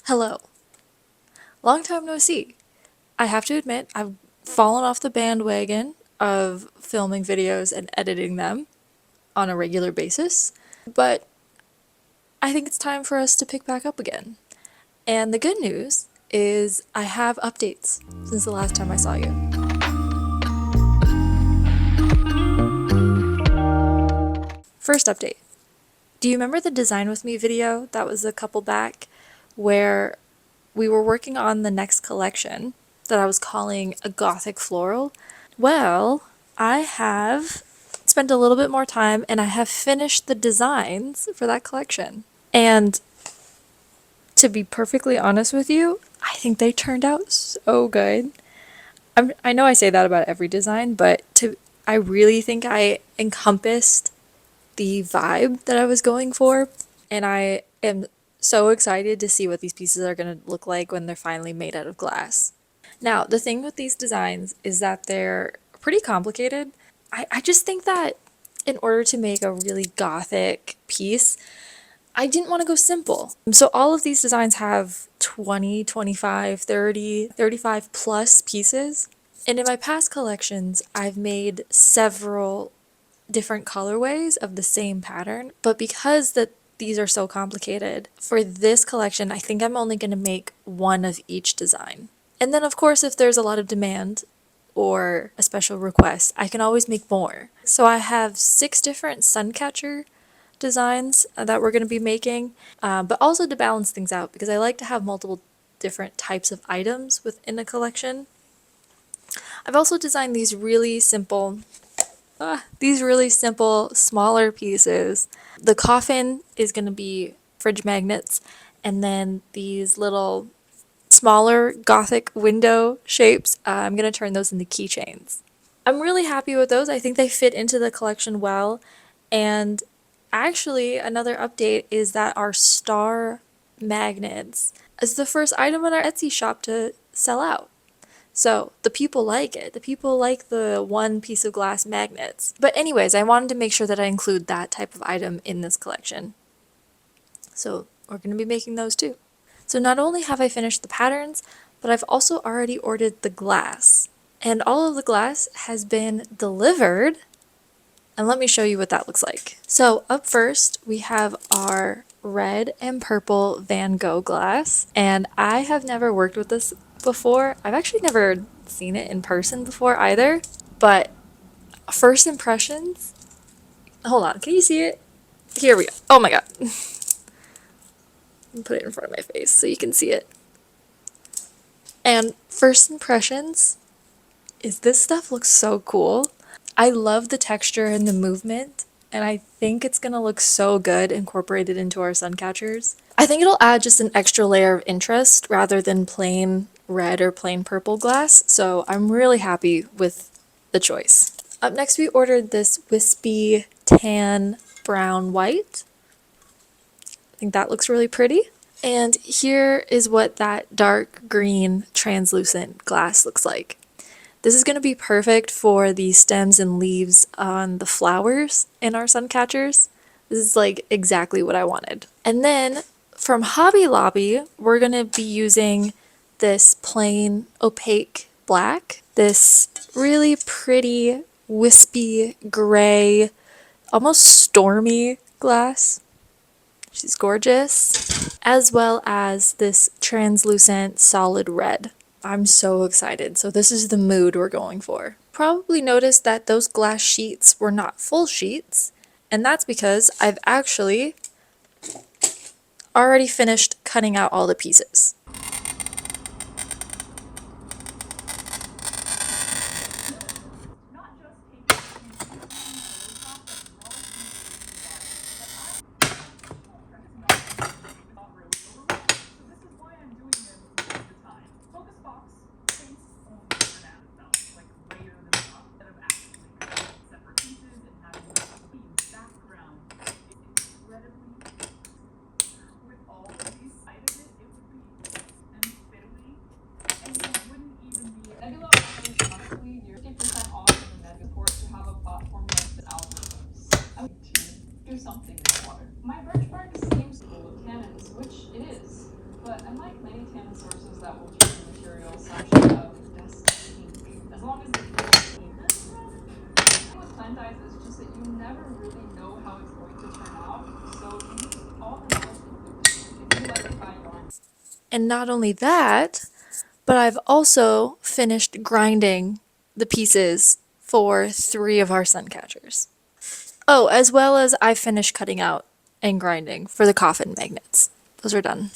Hello. Long time no see. I have to admit, I've fallen off the bandwagon of filming videos and editing them on a regular basis, but I think it's time for us to pick back up again. And the good news is I have updates since the last time I saw you. First update. Do you remember the Design With Me video that was a couple back where we were working on the next collection that I was calling a Gothic floral? Well, I have spent a little bit more time and I have finished the designs for that collection. And to be perfectly honest with you, I think they turned out so good. I know I say that about every design, but I really think I encompassed the vibe that I was going for, and I am so excited to see what these pieces are going to look like when they're finally made out of glass. Now, the thing with these designs is that they're pretty complicated. I just think that in order to make a really gothic piece, I didn't want to go simple. So all of these designs have 20, 25, 30, 35 plus pieces. And in my past collections, I've made several different colorways of the same pattern, but because these are so complicated, for this collection, I think I'm only going to make one of each design. And then of course, if there's a lot of demand or a special request, I can always make more. So I have 6 different sun catcher designs that we're going to be making, but also to balance things out because I like to have multiple different types of items within a collection. I've also designed these really simple, smaller pieces. The coffin is going to be fridge magnets, and then these little smaller gothic window shapes, I'm going to turn those into keychains. I'm really happy with those. I think they fit into the collection well. And actually, another update is that our star magnets is the first item in our Etsy shop to sell out. So the people like it. The people like the one piece of glass magnets. But anyways, I wanted to make sure that I include that type of item in this collection. So we're going to be making those too. So not only have I finished the patterns, but I've also already ordered the glass. And all of the glass has been delivered. And let me show you what that looks like. So up first, we have our red and purple Van Gogh glass. And I have never worked with this before. I've actually never seen it in person before either. But first impressions, hold on, can you see it? Here we go. Oh my god. Put it in front of my face so you can see it. And first impressions is this stuff looks so cool. I love the texture and the movement, and I think it's gonna look so good incorporated into our sun catchers. I think it'll add just an extra layer of interest rather than plain red or plain purple glass, so I'm really happy with the choice. Up next, we ordered this wispy tan brown white. I think that looks really pretty. And here is what that dark green translucent glass looks like. This is going to be perfect for the stems and leaves on the flowers in our sun catchers. This is like exactly what I wanted. And then from Hobby Lobby, we're going to be using this plain opaque black, this really pretty wispy gray, almost stormy glass. She's gorgeous, as well as this translucent solid red. I'm so excited. So this is the mood we're going for. Probably noticed that those glass sheets were not full sheets, and that's because I've actually already finished cutting out all the pieces. And not only that, but I've also finished grinding the pieces for 3 of our sun catchers. Oh, as well as I finished cutting out and grinding for the coffin magnets. Those are done.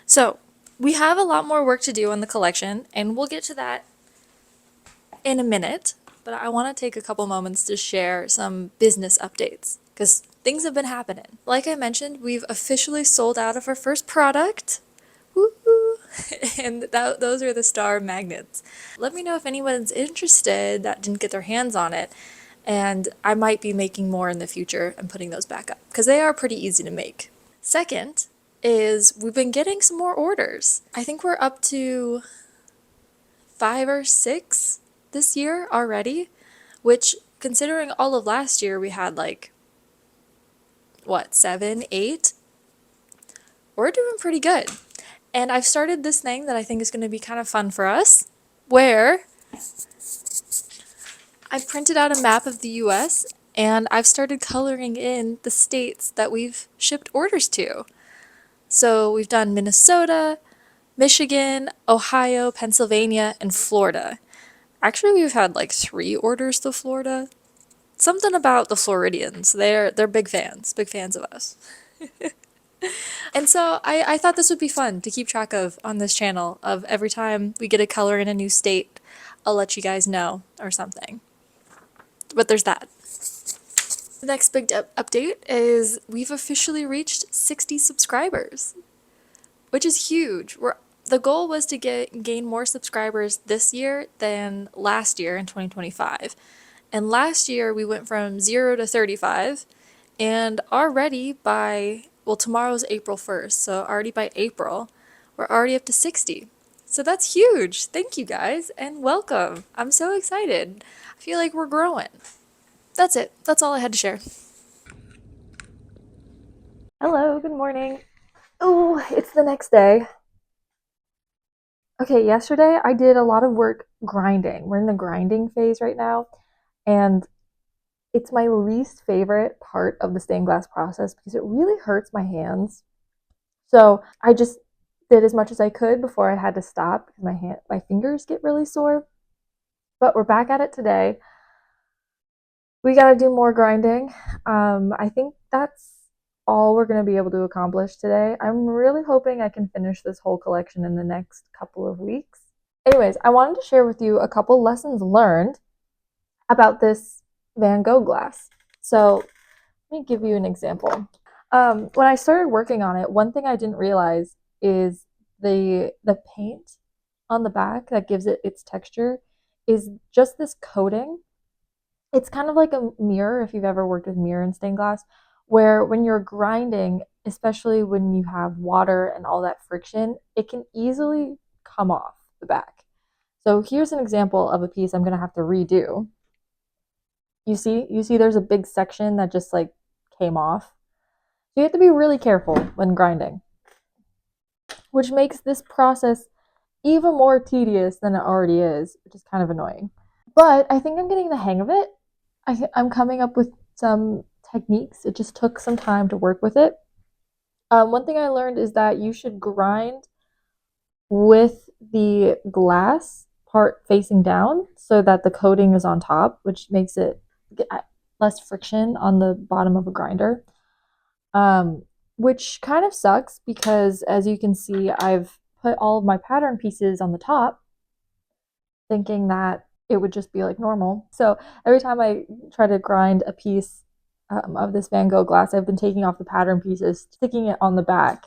So, we have a lot more work to do on the collection, and we'll get to that in a minute. But I want to take a couple moments to share some business updates because things have been happening. Like I mentioned, we've officially sold out of our first product. Woo-hoo. And those are the star magnets. Let me know if anyone's interested that didn't get their hands on it. And I might be making more in the future and putting those back up because they are pretty easy to make. Second is we've been getting some more orders. I think we're up to 5 or 6 this year already, which considering all of last year we had like, what, 7, 8? We're doing pretty good. And I've started this thing that I think is going to be kind of fun for us, where I've printed out a map of the US and I've started coloring in the states that we've shipped orders to. So we've done Minnesota, Michigan, Ohio, Pennsylvania, and Florida. Actually, we've had like 3 orders to Florida. Something about the Floridians. They're big fans of us. And so I thought this would be fun to keep track of on this channel of every time we get a color in a new state, I'll let you guys know or something. But there's that. The next big update is we've officially reached 60 subscribers, which is huge. The goal was to gain more subscribers this year than last year in 2025. And last year we went from 0 to 35, and already by, well, tomorrow's April 1st, so already by April, we're already up to 60. So that's huge. Thank you guys, and welcome. I'm so excited. I feel like we're growing. That's it. That's all I had to share. Hello, good morning. Oh, it's the next day. Okay, yesterday I did a lot of work grinding. We're in the grinding phase right now, and it's my least favorite part of the stained glass process because it really hurts my hands. So I just did as much as I could before I had to stop because my fingers get really sore. But we're back at it today. We got to do more grinding. I think that's all we're going to be able to accomplish today. I'm really hoping I can finish this whole collection in the next couple of weeks. Anyways, I wanted to share with you a couple lessons learned about this Van Gogh glass. So let me give you an example. When I started working on it, one thing I didn't realize is the paint on the back that gives it its texture is just this coating. It's kind of like a mirror, if you've ever worked with mirror and stained glass, where when you're grinding, especially when you have water and all that friction, it can easily come off the back. So here's an example of a piece I'm going to have to redo. You see there's a big section that just like came off. So you have to be really careful when grinding, which makes this process even more tedious than it already is, which is kind of annoying. But I think I'm getting the hang of it. I'm coming up with some techniques. It just took some time to work with it. One thing I learned is that you should grind with the glass part facing down so that the coating is on top, which makes it, less friction on the bottom of a grinder, um, which kind of sucks because as you can see, I've put all of my pattern pieces on the top thinking that it would just be like normal. So every time I try to grind a piece of this Van Gogh glass, I've been taking off the pattern pieces, sticking it on the back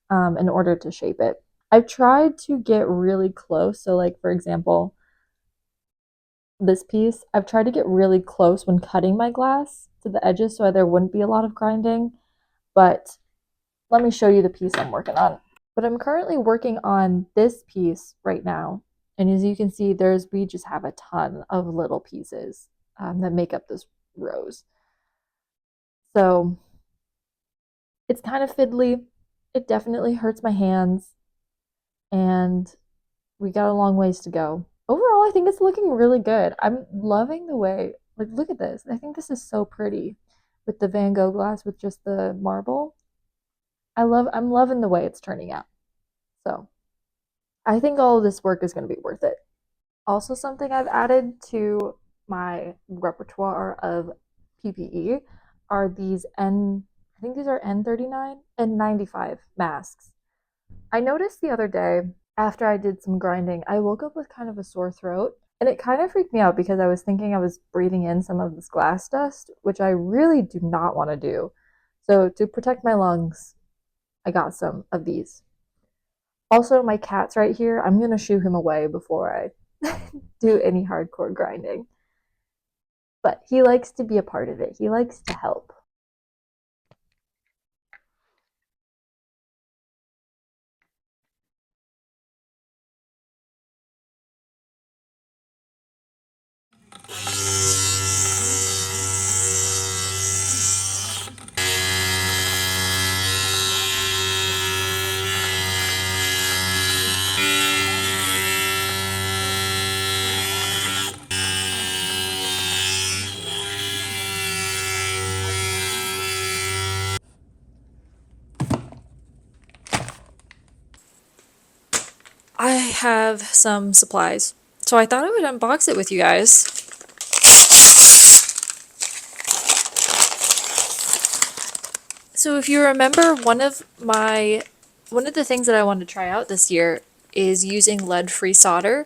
in order to shape it. I've tried to get really close. So, like, for example, this piece, I've tried to get really close when cutting my glass to the edges so there wouldn't be a lot of grinding. But let me show you the piece I'm working on. But I'm currently working on this piece right now. And as you can see, we just have a ton of little pieces that make up this rose. So it's kind of fiddly. It definitely hurts my hands. And we got a long ways to go. Overall, I think it's looking really good. I'm loving the way, like, look at this. I think this is so pretty with the Van Gogh glass with just the marble. I'm loving the way it's turning out. So I think all of this work is going to be worth it. Also, something I've added to my repertoire of PPE are I think these are N39 and 95 masks. I noticed the other day after I did some grinding, I woke up with kind of a sore throat. And it kind of freaked me out because I was thinking I was breathing in some of this glass dust, which I really do not want to do. So, to protect my lungs, I got some of these. Also, my cat's right here. I'm going to shoo him away before I do any hardcore grinding. But he likes to be a part of it, he likes to help. I have some supplies, so I thought I would unbox it with you guys. So if you remember, one of the things that I wanted to try out this year is using lead-free solder,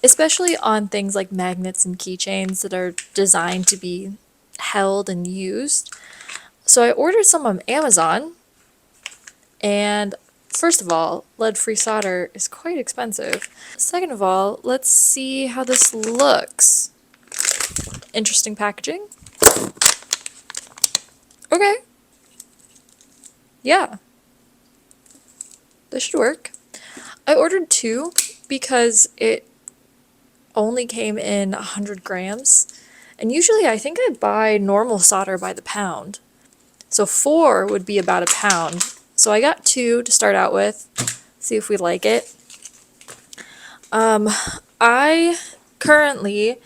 especially on things like magnets and keychains that are designed to be held and used. So I ordered some on Amazon, and first of all, lead-free solder is quite expensive. Second of all, let's see how this looks. Interesting packaging. Okay. Yeah, this should work. I ordered two because it only came in 100 grams. And usually I think I buy normal solder by the pound. So four would be about a pound. So I got two to start out with, see if we like it. I currently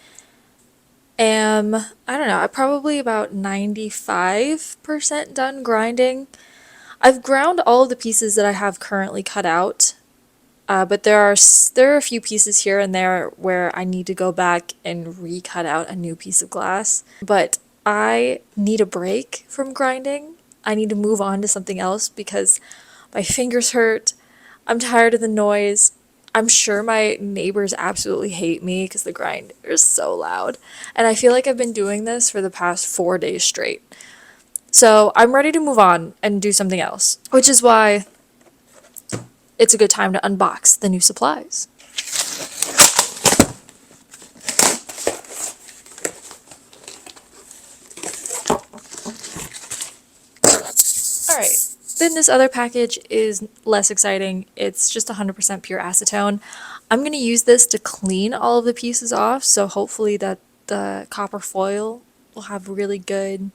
I don't know, I'm probably about 95% done grinding. I've ground all of the pieces that I have currently cut out. But there are a few pieces here and there where I need to go back and recut out a new piece of glass. But I need a break from grinding. I need to move on to something else because my fingers hurt. I'm tired of the noise. I'm sure my neighbors absolutely hate me because the grind is so loud. And I feel like I've been doing this for the past 4 days straight. So I'm ready to move on and do something else, which is why it's a good time to unbox the new supplies. Alright, then this other package is less exciting. It's just 100% pure acetone. I'm going to use this to clean all of the pieces off, so hopefully that the copper foil will have really good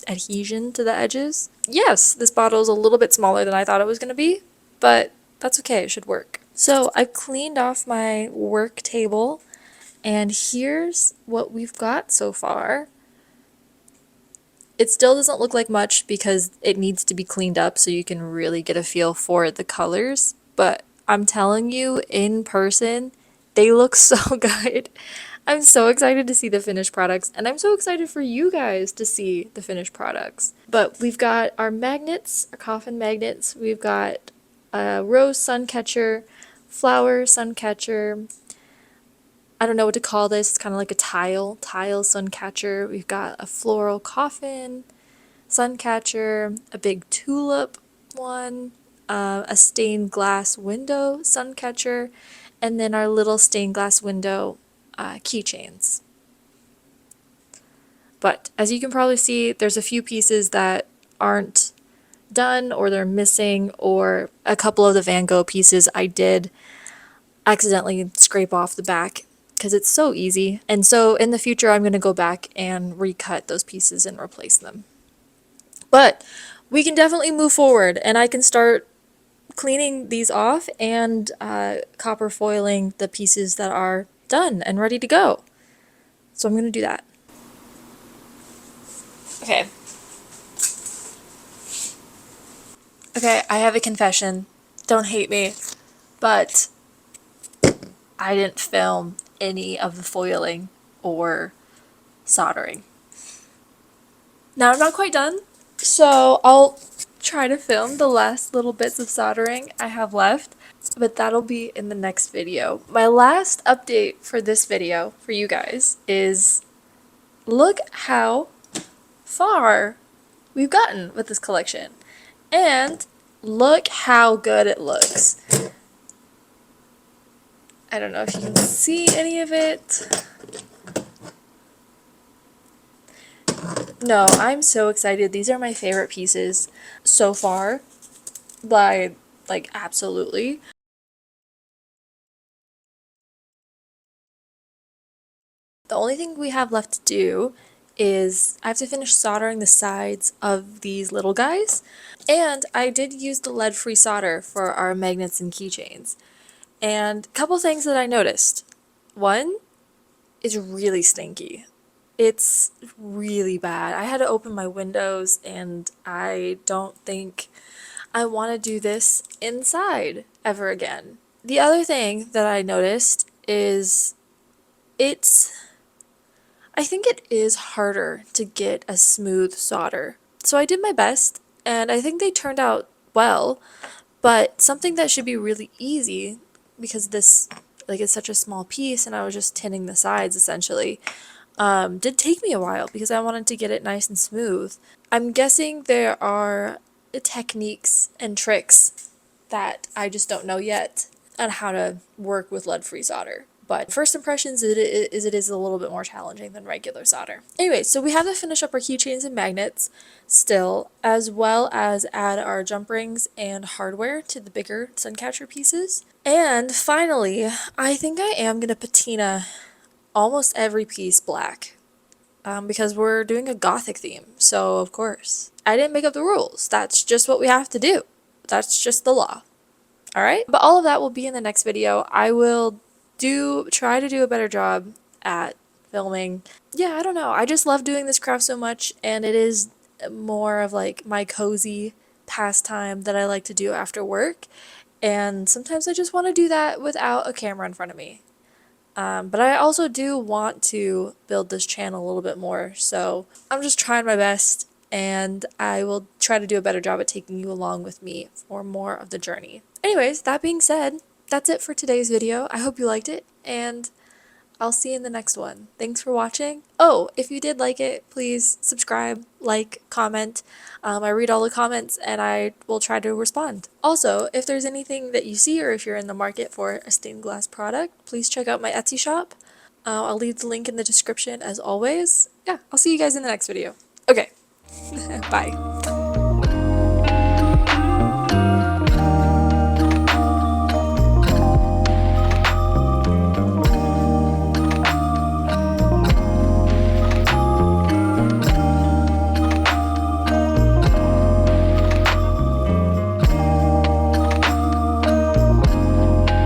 adhesion to the edges. Yes, this bottle is a little bit smaller than I thought it was going to be, but that's okay, it should work. So I've cleaned off my work table, and here's what we've got so far. It still doesn't look like much because it needs to be cleaned up so you can really get a feel for the colors, but I'm telling you, in person, they look so good. I'm so excited to see the finished products, and I'm so excited for you guys to see the finished products. But we've got our magnets, our coffin magnets. We've got a rose sun catcher, flower sun catcher. I don't know what to call this. It's kind of like a tile sun catcher. We've got a floral coffin sun catcher, a big tulip one, a stained glass window sun catcher, and then our little stained glass window keychains. But as you can probably see, there's a few pieces that aren't done or they're missing, or a couple of the Van Gogh pieces I did accidentally scrape off the back because it's so easy. And so in the future, I'm going to go back and recut those pieces and replace them. But we can definitely move forward, and I can start cleaning these off and copper foiling the pieces that are done and ready to go. So I'm going to do that. Okay. Okay, I have a confession. Don't hate me, but I didn't film any of the foiling or soldering. Now I'm not quite done, so I'll try to film the last little bits of soldering I have left, but that'll be in the next video. My last update for this video for you guys is look how far we've gotten with this collection. And look how good it looks. I don't know if you can see any of it. No, I'm so excited. These are my favorite pieces so far. Like absolutely. The only thing we have left to do is I have to finish soldering the sides of these little guys. And I did use the lead-free solder for our magnets and keychains. And a couple things that I noticed. One is really stinky. It's really bad. I had to open my windows, and I don't think I want to do this inside ever again. The other thing that I noticed is I think it is harder to get a smooth solder. So I did my best, and I think they turned out well, but something that should be really easy, because this, it's such a small piece and I was just tinning the sides essentially, did take me a while because I wanted to get it nice and smooth. I'm guessing there are techniques and tricks that I just don't know yet on how to work with lead-free solder. But first impressions, it is a little bit more challenging than regular solder. Anyway, so we have to finish up our keychains and magnets still, as well as add our jump rings and hardware to the bigger suncatcher pieces. And finally, I think I am going to patina almost every piece black. Because we're doing a Gothic theme, so of course. I didn't make up the rules. That's just what we have to do. That's just the law. Alright? But all of that will be in the next video. I will try to do a better job at filming. Yeah, I don't know. I just love doing this craft so much, and it is more of my cozy pastime that I like to do after work. And sometimes I just want to do that without a camera in front of me. But I also do want to build this channel a little bit more, so I'm just trying my best, and I will try to do a better job at taking you along with me for more of the journey. Anyways, that being said, that's it for today's video. I hope you liked it, and I'll see you in the next one. Thanks for watching. Oh, if you did like it, please subscribe, like, comment. I read all the comments and I will try to respond. Also, if there's anything that you see or if you're in the market for a stained glass product, please check out my Etsy shop. I'll leave the link in the description as always. Yeah, I'll see you guys in the next video. Okay, bye.